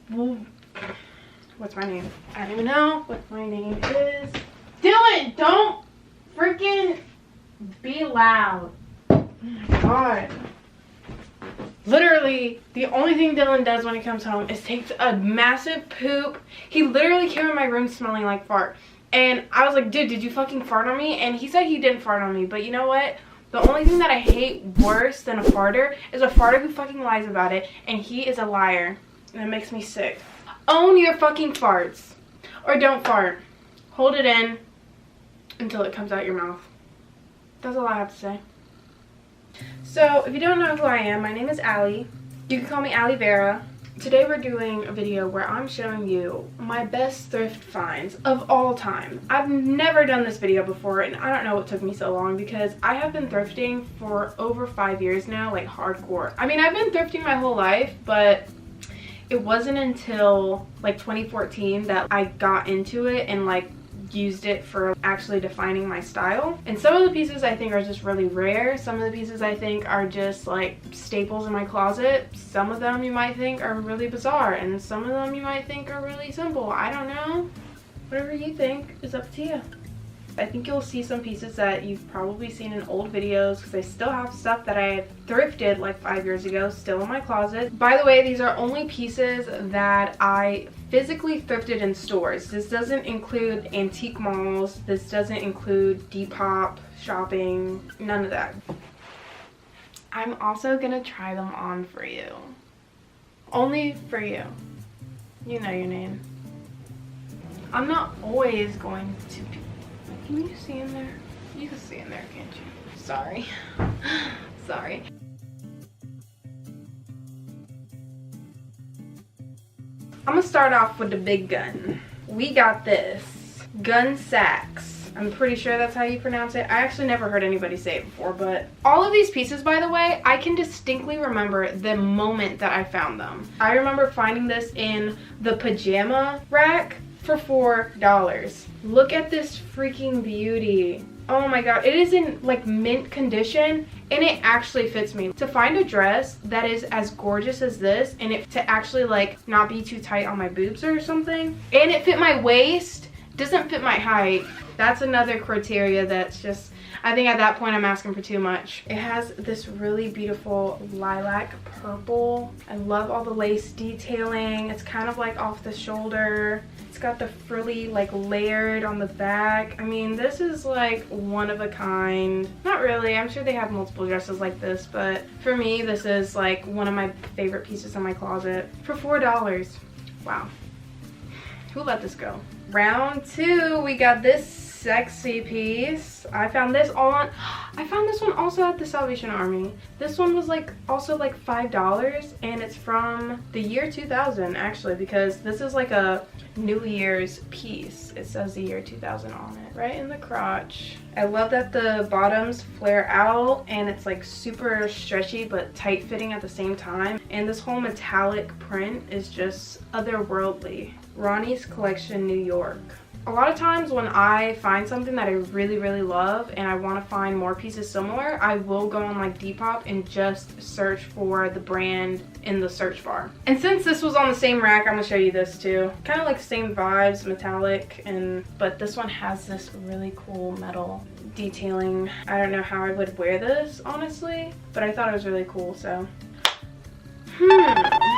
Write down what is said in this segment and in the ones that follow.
What's my name? I don't even know what my name is. Dylan, don't freaking be loud. Oh my god. Literally, the only thing Dylan does when he comes home is takes a massive poop. He literally came in my room smelling like fart. And I was like, dude, did you fucking fart on me? And he said he didn't fart on me. But you know what? The only thing that I hate worse than a farter is a farter who fucking lies about it. And he is a liar. And it makes me sick. Own your fucking farts. Or don't fart. Hold it in until it comes out your mouth. That's all I have to say. So, if you don't know who I am, my name is Allie. You can call me Allie Vera. Today we're doing a video where I'm showing you my best thrift finds of all time. I've never done this video before, and I don't know what took me so long because I have been thrifting for over 5 years now, like hardcore. I mean, I've been thrifting my whole life, but it wasn't until like 2014 that I got into it and like used it for actually defining my style. And some of the pieces I think are just really rare. Some of the pieces I think are just like staples in my closet. Some of them you might think are really bizarre, and some of them you might think are really simple. I don't know. Whatever you think is up to you. I think you'll see some pieces that you've probably seen in old videos because I still have stuff that I thrifted like 5 years ago still in my closet. By the way, these are only pieces that I physically thrifted in stores. This doesn't include antique malls. This doesn't include Depop shopping. None of that. I'm also gonna try them on for you. Only for you. You know your name. I'm not always going to be... Can you see in there? You can see in there, can't you? Sorry. Sorry. I'm gonna start off with the big gun. We got this. Gun Sacks. I'm pretty sure that's how you pronounce it. I actually never heard anybody say it before, but all of these pieces, by the way, I can distinctly remember the moment that I found them. I remember finding this in the pajama rack for $4. Look at this freaking beauty. Oh my god, it is in like mint condition and it actually fits me. To find a dress that is as gorgeous as this and it to actually like not be too tight on my boobs or something, and it fit my waist, doesn't fit my height, that's another criteria that's just, I think at that point I'm asking for too much. It has this really beautiful lilac purple. I love all the lace detailing. It's kind of like off the shoulder. It's got the frilly like layered on the back. I mean, this is like one of a kind. Not really, I'm sure they have multiple dresses like this, but for me this is like one of my favorite pieces in my closet for $4. Wow. Who let this go? Round two, we got this sexy piece. I found this one also at the Salvation Army. This one was like also like $5, and it's from the year 2000 actually, because this is like a New Year's piece. It says the year 2000 on it right in the crotch. I love that the bottoms flare out and it's like super stretchy but tight fitting at the same time, and this whole metallic print is just otherworldly. Ronnie's Collection, New York. A lot of times when I find something that I really, really love and I want to find more pieces similar, I will go on like Depop and just search for the brand in the search bar. And since this was on the same rack, I'm going to show you this too. Kind of like same vibes, metallic, but this one has this really cool metal detailing. I don't know how I would wear this, honestly, but I thought it was really cool, so...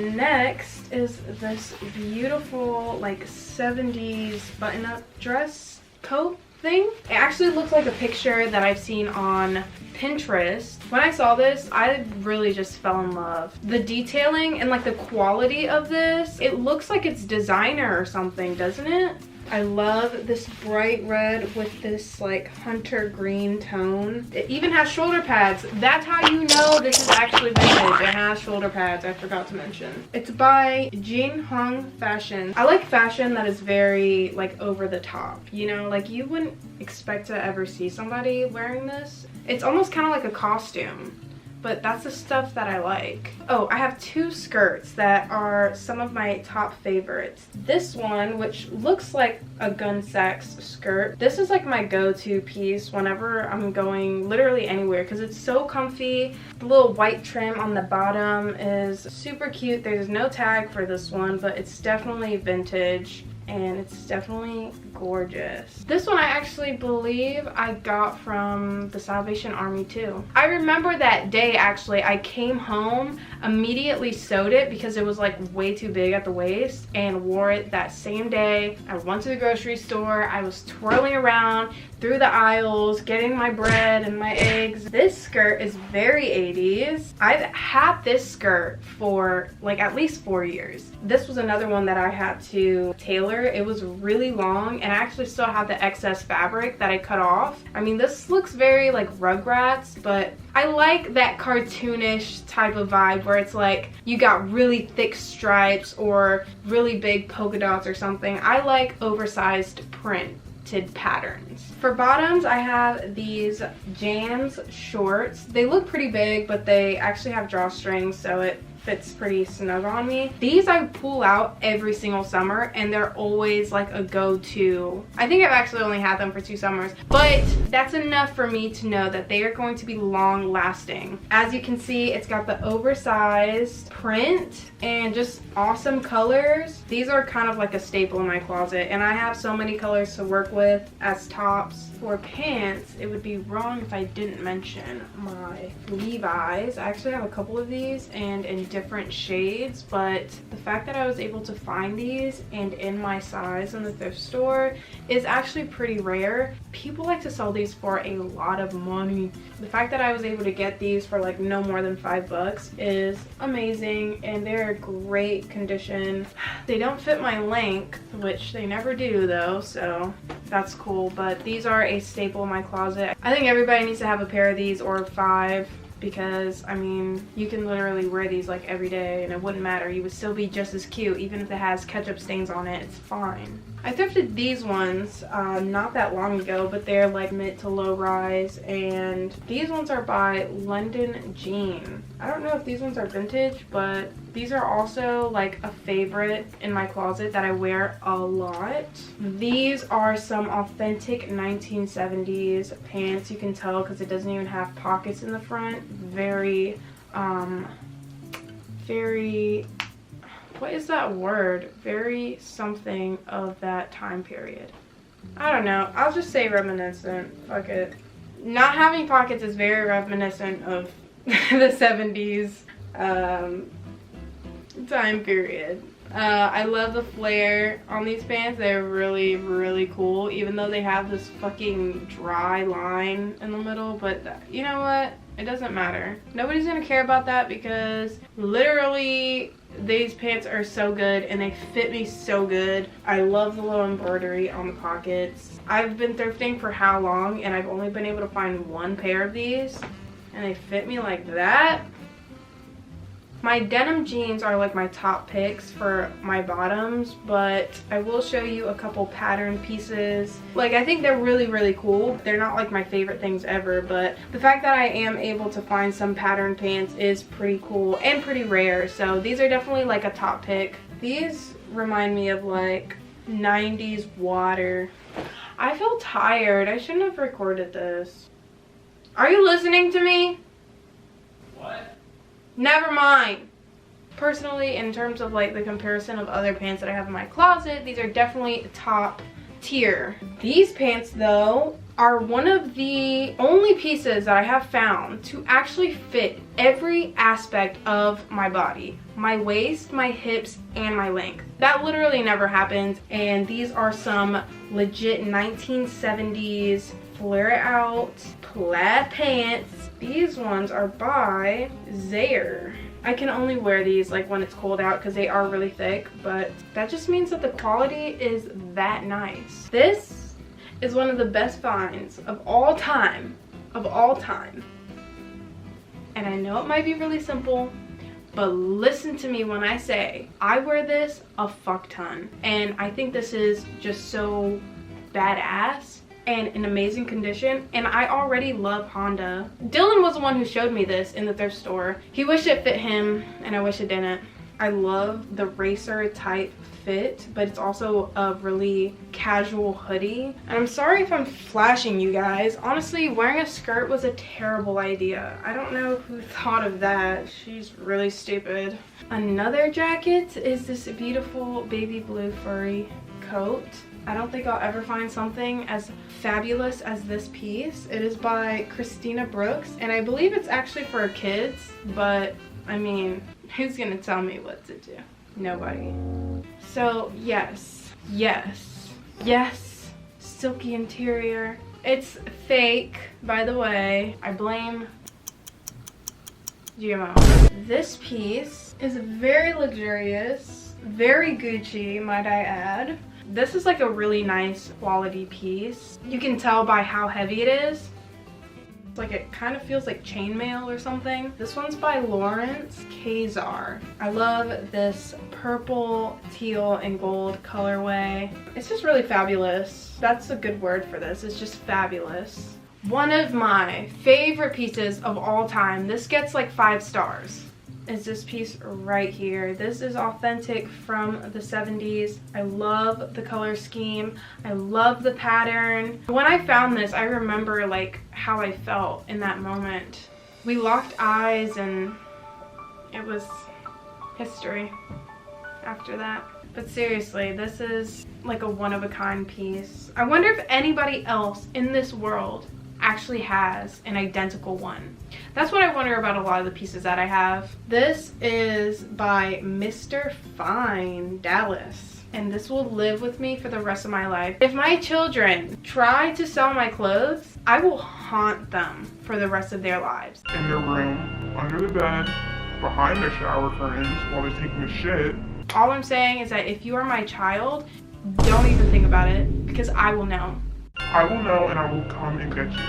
Next is this beautiful like 70s button-up dress coat thing. It actually looks like a picture that I've seen on Pinterest. When I saw this, I really just fell in love. The detailing and like the quality of this, it looks like it's designer or something, doesn't it? I love this bright red with this like hunter green tone. It even has shoulder pads. That's how you know this is actually vintage. It has shoulder pads, I forgot to mention. It's by Jin Hong Fashion. I like fashion that is very like over the top. You know, like you wouldn't expect to ever see somebody wearing this. It's almost kind of like a costume. but that's the stuff that I like. Oh, I have two skirts that are some of my top favorites. This one, which looks like a gun sacks skirt, this is like my go-to piece whenever I'm going literally anywhere because it's so comfy. The little white trim on the bottom is super cute. There's no tag for this one, but it's definitely vintage and it's definitely gorgeous. This one I actually believe I got from the Salvation Army too. I remember that day actually, I came home, immediately sewed it because it was like way too big at the waist, and wore it that same day. I went to the grocery store, I was twirling around through the aisles, getting my bread and my eggs. This skirt is very 80s. I've had this skirt for like at least 4 years. This was another one that I had to tailor. It was really long and I actually still have the excess fabric that I cut off. I mean, this looks very like Rugrats, but I like that cartoonish type of vibe where it's like you got really thick stripes or really big polka dots or something. I like oversized printed patterns. For bottoms, I have these Jams shorts. They look pretty big, but they actually have drawstrings, so it fits pretty snug on me. These I pull out every single summer and they're always like a go-to. I think I've actually only had them for 2 summers, but that's enough for me to know that they are going to be long lasting. As you can see, it's got the oversized print and just awesome colors. These are kind of like a staple in my closet and I have so many colors to work with as tops. For pants, it would be wrong if I didn't mention my Levi's. I actually have a couple of these and in different shades, but the fact that I was able to find these and in my size in the thrift store is actually pretty rare. People like to sell these for a lot of money. The fact that I was able to get these for like no more than $5 is amazing, and they're great condition. They don't fit my length, which they never do though, so that's cool, but these are a staple in my closet. I think everybody needs to have a pair of these or 5, because I mean, you can literally wear these like every day and it wouldn't matter. You would still be just as cute even if it has ketchup stains on it. It's fine. I thrifted these ones not that long ago, but they're like mid to low rise, and these ones are by London Jean. I don't know if these ones are vintage, but these are also like a favorite in my closet that I wear a lot. These are some authentic 1970s pants. You can tell because it doesn't even have pockets in the front. Very what is that word? Very something of that time period. I don't know. I'll just say reminiscent. Fuck it. Not having pockets is very reminiscent of the 70s time period. I love the flare on these pants. They're really, really cool, even though they have this fucking dry line in the middle. But you know what? It doesn't matter. Nobody's gonna care about that because literally these pants are so good and they fit me so good. I love the little embroidery on the pockets. I've been thrifting for how long and I've only been able to find 1 pair of these and they fit me like that. My denim jeans are like my top picks for my bottoms, but I will show you a couple pattern pieces. Like, I think they're really, really cool. They're not like my favorite things ever, but the fact that I am able to find some pattern pants is pretty cool and pretty rare. So these are definitely like a top pick. These remind me of like 90s water. I feel tired. I shouldn't have recorded this. Are you listening to me? What? Never mind. Personally, in terms of like the comparison of other pants that I have in my closet, these are definitely top tier. These pants though are one of the only pieces that I have found to actually fit every aspect of my body. My waist, my hips, and my length. That literally never happens, and these are some legit 1970s flare out plaid pants. These ones are by Zaire. I can only wear these like when it's cold out because they are really thick, but that just means that the quality is that nice. This is one of the best finds of all time, And I know it might be really simple, but listen to me when I say I wear this a fuck ton. And I think this is just so badass and in amazing condition, and I already love Honda. Dylan was the one who showed me this in the thrift store. He wished it fit him, and I wish it didn't. I love the racer type fit, but it's also a really casual hoodie. And I'm sorry if I'm flashing you guys. Honestly, wearing a skirt was a terrible idea. I don't know who thought of that. She's really stupid. Another jacket is this beautiful baby blue furry coat. I don't think I'll ever find something as fabulous as this piece. It is by Christina Brooks, and I believe it's actually for kids, but I mean, who's gonna tell me what to do? Nobody. So yes, yes, yes, silky interior. It's fake, by the way. I blame GMO. This piece is very luxurious, very Gucci, might I add. This is like a really nice quality piece. You can tell by how heavy it is. Like it kind of feels like chainmail or something. This one's by Lawrence Kazar. I love this purple, teal, and gold colorway. It's just really fabulous. That's a good word for this. It's just fabulous. One of my favorite pieces of all time. This gets like 5 stars. Is this piece right here. This is authentic from the 70s. I love the color scheme. I love the pattern. When I found this, I remember like how I felt in that moment. We locked eyes and it was history after that. But seriously, this is like a one-of-a-kind piece. I wonder if anybody else in this world actually has an identical one. That's what I wonder about a lot of the pieces that I have. This is by Mr. Fine Dallas, and this will live with me for the rest of my life. If my children try to sell my clothes, I will haunt them for the rest of their lives. In their room, under the bed, behind their shower curtains while they're taking a shit. All I'm saying is that if you are my child, don't even think about it, because I will know. I will know and I will come and get you.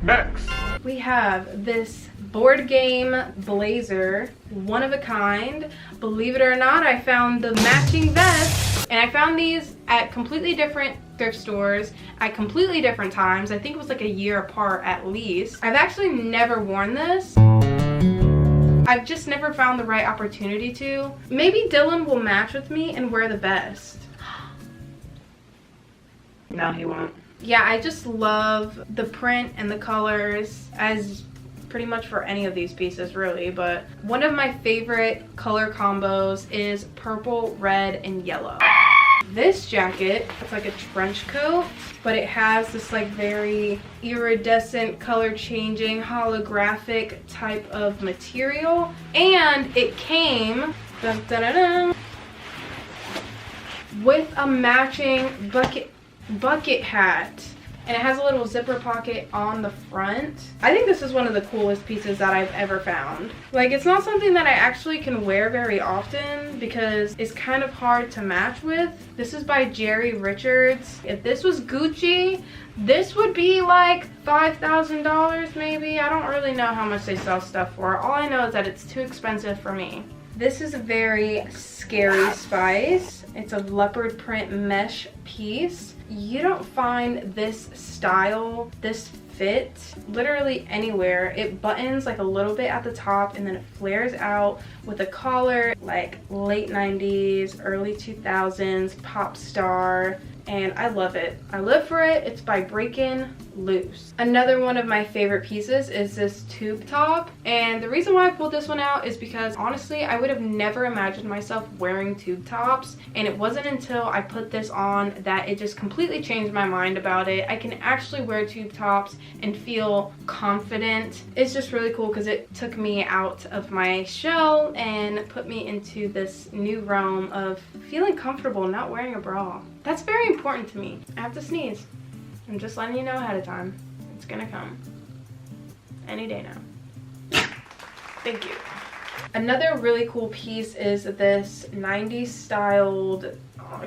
Next, we have this board game blazer, one of a kind. Believe it or not, I found the matching vest, and I found these at completely different thrift stores at completely different times. I think it was like a year apart at least. I've actually never worn this. I've just never found the right opportunity to. Maybe Dylan will match with me and wear the vest. No, he won't. Yeah, I just love the print and the colors, as pretty much for any of these pieces really, but one of my favorite color combos is purple, red, and yellow. This jacket, it's like a trench coat, but it has this like very iridescent, color changing, holographic type of material, and it came dun, dun, dun, dun, with a matching bucket hat, and it has a little zipper pocket on the front. I think this is one of the coolest pieces that I've ever found. Like, it's not something that I actually can wear very often because it's kind of hard to match with. This is by Jerry Richards. If this was Gucci, this would be like $5,000 maybe. I don't really know how much they sell stuff for. All I know is that it's too expensive for me. This is a very Scary Spice. It's a leopard print mesh piece. You don't find this style, this fit, literally anywhere. It buttons like a little bit at the top and then it flares out with a collar, like late 90s, early 2000s pop star, and I love it. I live for it. It's by Breakin' Loose. Another one of my favorite pieces is this tube top, and the reason why I pulled this one out is because honestly I would have never imagined myself wearing tube tops, and it wasn't until I put this on that it just completely changed my mind about it. I can actually wear tube tops and feel confident. It's just really cool because it took me out of my shell and put me into this new realm of feeling comfortable not wearing a bra. That's very important to me. I have to sneeze. I'm just letting you know ahead of time. It's gonna come any day now. Thank you. Another really cool piece is this 90s styled,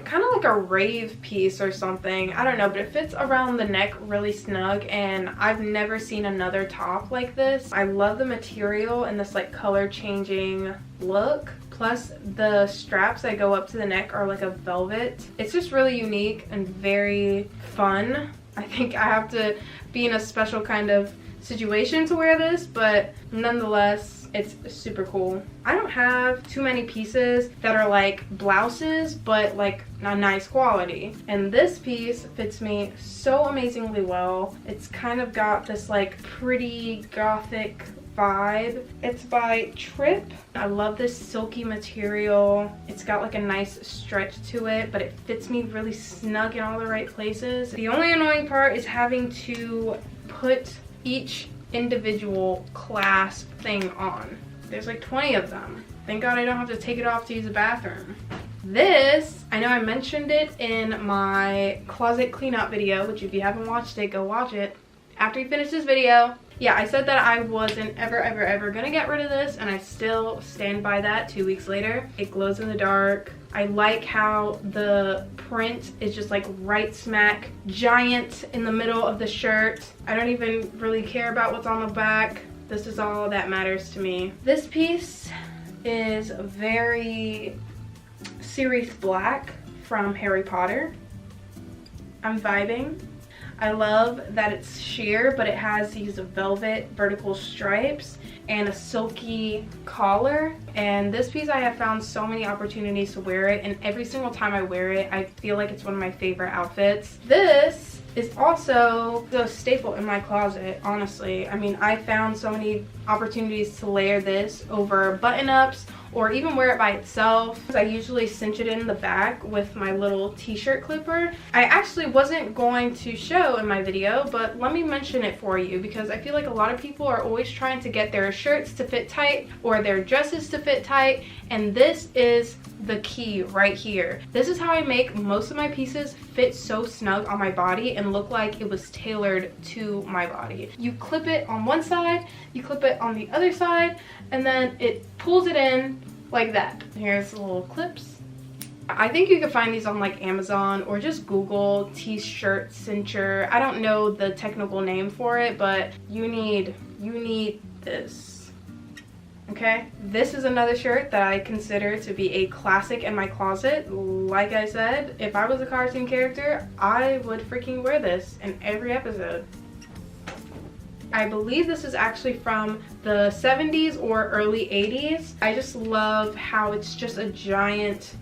kind of like a rave piece or something. I don't know, but it fits around the neck really snug, and I've never seen another top like this. I love the material and this like color changing look. Plus the straps that go up to the neck are like a velvet. It's just really unique and very fun. I think I have to be in a special kind of situation to wear this, but nonetheless, it's super cool. I don't have too many pieces that are like blouses, but like a nice quality. And this piece fits me so amazingly well. It's kind of got this like pretty gothic vibe. It's by Thrift. I love this silky material. It's got like a nice stretch to it, but it fits me really snug in all the right places. The only annoying part is having to put each individual clasp thing on. There's like 20 of them. Thank God I don't have to take it off to use the bathroom. This, I know I mentioned it in my closet cleanup video, which if you haven't watched it, go watch it after you finish this video. Yeah, I said that I wasn't ever gonna get rid of this, and I still stand by that 2 weeks later. It glows in the dark. I like how the print is just like right smack giant in the middle of the shirt. I don't even really care about what's on the back. This is all that matters to me. This piece is very Sirius Black from Harry Potter. I'm vibing. I love that it's sheer, but it has these velvet vertical stripes and a silky collar. And this piece, I have found so many opportunities to wear it, and every single time I wear it, I feel like it's one of my favorite outfits. This is also a staple in my closet, honestly. I mean, I found so many opportunities to layer this over button-ups or even wear it by itself. I usually cinch it in the back with my little t-shirt clipper. I actually wasn't going to show in my video, but let me mention it for you because I feel like a lot of people are always trying to get their shirts to fit tight or their dresses to fit tight, and this is the key right here. This is how I make most of my pieces fit so snug on my body and look like it was tailored to my body. You clip it on one side, you clip it on the other side, and then it pulls it in like that. Here's the little clips. I think you can find these on like Amazon or just Google t-shirt cincher. I don't know the technical name for it, but you need this. Okay, this is another shirt that I consider to be a classic in my closet. Like I said, if I was a cartoon character, I would freaking wear this in every episode. I believe this is actually from the 70s or early 80s. I just love how it's just a giant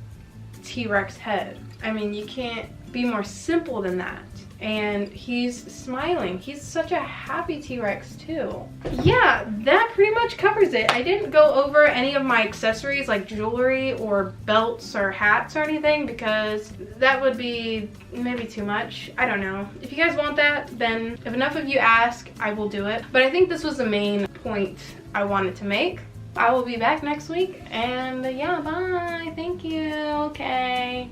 T-Rex head. I mean, you can't be more simple than that. And he's smiling. He's such a happy T-Rex too. Yeah, that pretty much covers it. I didn't go over any of my accessories like jewelry or belts or hats or anything because that would be maybe too much. I don't know. If you guys want that, then if enough of you ask, I will do it. But I think this was the main point I wanted to make. I will be back next week, and yeah, bye. Thank you. Okay.